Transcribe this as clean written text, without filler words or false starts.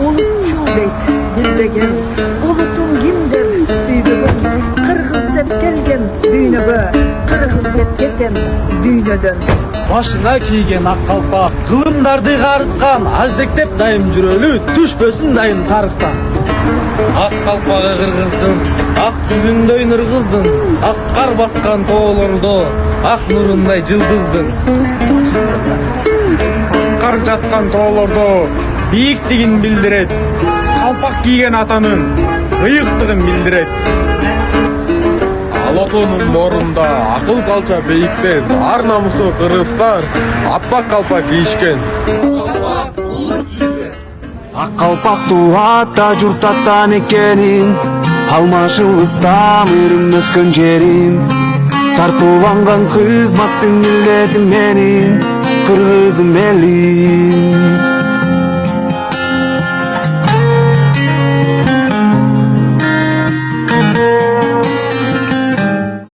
улутчул дейт билбеген, улутун кимдер сүйбөгөн, кыргыз деп келген дүйнөгө, кыргыз деп кетем дүйнөдөн. Башына кийген ак калпак, кылымдарды карыткан, аздектеп дайым жүрөлү, түшпөсүн дайым тарыктан. Ак калпагы кыргыздын, ак жүзүндөй ныргыздын, ак кар баскан тоолордо, ак нурундай жылдыздын. Кар жаткан тоолордо бийиктигин билдирет, калпак кийген атанын ыйыктыгын билдирет. Алатонун боорунда акыл калча бейиктен, ар намусу кыргыздар аппак калпак кийишкен. Ак калпактуу ата журт ата мекеним, алмашыбыз тамырым өскөн жерим. Тартууланган кызматтын милдетим менин, кыргызым элим.